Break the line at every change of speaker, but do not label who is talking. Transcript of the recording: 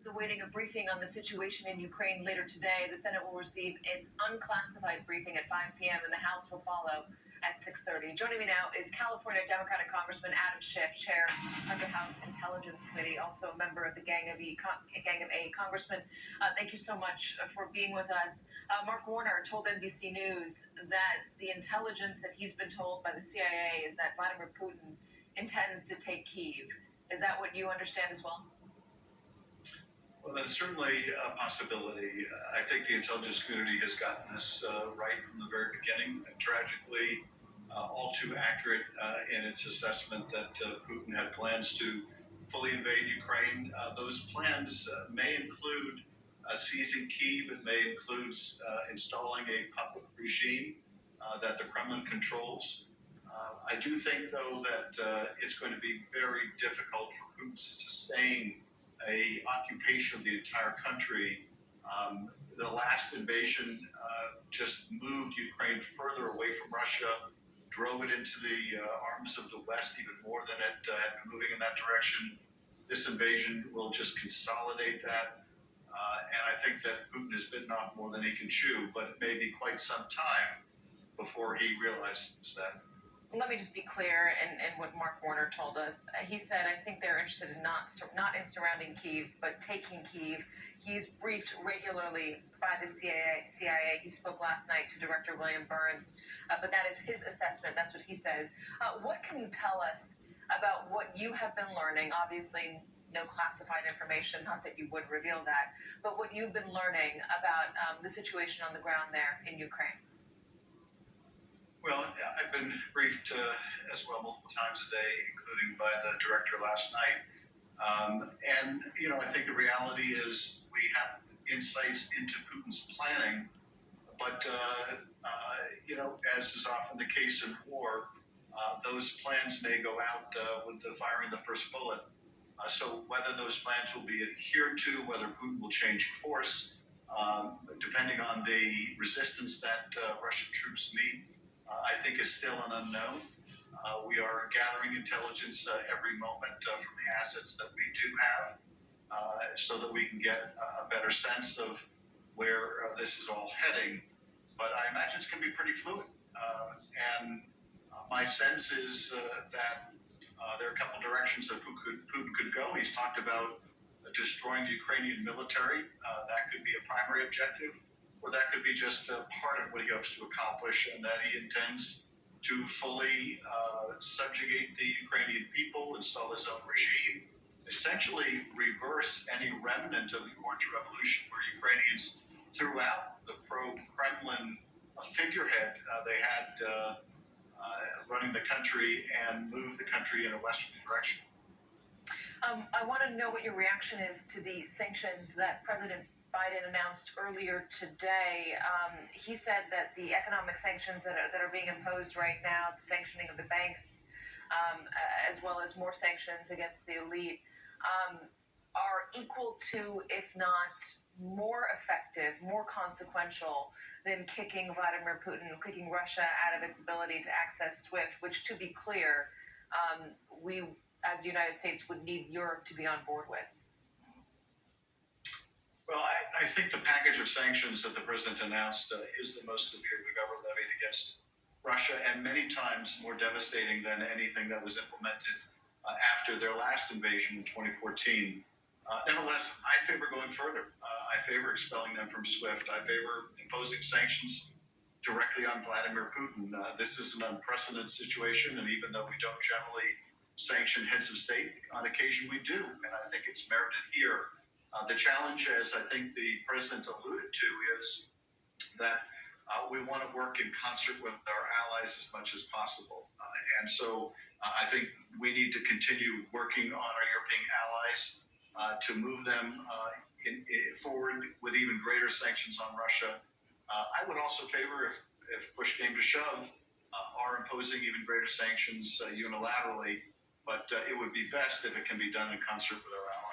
is awaiting a briefing on the situation in Ukraine later today. The Senate will receive its unclassified briefing at 5 p.m. and the House will follow at 6:30. Joining me now is California Democratic Congressman Adam Schiff, chair of the House Intelligence Committee, also a member of the Gang of A. Congressman, thank you so much for being with us. Mark Warner told NBC News that the intelligence that he's been told by the CIA is that Vladimir Putin intends to take Kyiv. Is that what you understand as well?
Well, that's certainly a possibility. I think the intelligence community has gotten this right from the very beginning. And tragically, all too accurate in its assessment that Putin had plans to fully invade Ukraine. Those plans may include seizing Kyiv. It may include installing a puppet regime that the Kremlin controls. I do think, though, that it's going to be very difficult for Putin to sustain a occupation of the entire country. The last invasion just moved Ukraine further away from Russia, drove it into the arms of the West even more than it had been moving in that direction. This invasion will just consolidate that. And I think that Putin has bitten off more than he can chew, but it may be quite some time before he realizes that.
Let me just be clear in what Mark Warner told us. He said, I think they're interested in not in surrounding Kyiv, but taking Kyiv. He's briefed regularly by the CIA. He spoke last night to Director William Burns, but that is his assessment. That's what he says. What can you tell us about what you have been learning? Obviously, no classified information, not that you would reveal that, but what you've been learning about the situation on the ground there in Ukraine.
Well, I've been briefed as well multiple times a day, including by the director last night. I think the reality is we have insights into Putin's planning, but, as is often the case in war, those plans may go out with the firing the first bullet. So whether those plans will be adhered to, whether Putin will change course, depending on the resistance that Russian troops meet, I think is still an unknown. We are gathering intelligence every moment from the assets that we do have so that we can get a better sense of where this is all heading. But I imagine it's going to be pretty fluid. My sense is that there are a couple directions that Putin could go. He's talked about destroying the Ukrainian military. That could be a primary objective. Or that could be just a part of what he hopes to accomplish, and that he intends to fully subjugate the Ukrainian people, install his own regime, essentially reverse any remnant of the Orange Revolution, where Ukrainians threw out the pro-Kremlin figurehead they had running the country and moved the country in a westerly direction.
I want to know what your reaction is to the sanctions that President Biden announced earlier today. He said that the economic sanctions that are being imposed right now, the sanctioning of the banks, as well as more sanctions against the elite, are equal to, if not more effective, more consequential than kicking Vladimir Putin, kicking Russia out of its ability to access SWIFT, which, to be clear, we, as the United States, would need Europe to be on board with.
Well, I think the package of sanctions that the president announced is the most severe we've ever levied against Russia, and many times more devastating than anything that was implemented after their last invasion in 2014. Nevertheless, I favor going further. I favor expelling them from SWIFT. I favor imposing sanctions directly on Vladimir Putin. This is an unprecedented situation, and even though we don't generally sanction heads of state, on occasion we do, and I think it's merited here. The challenge, as I think the president alluded to, is that we want to work in concert with our allies as much as possible. And so I think we need to continue working on our European allies to move them forward with even greater sanctions on Russia. I would also favor, if push came to shove, our imposing even greater sanctions unilaterally, but it would be best if it can be done in concert with our allies.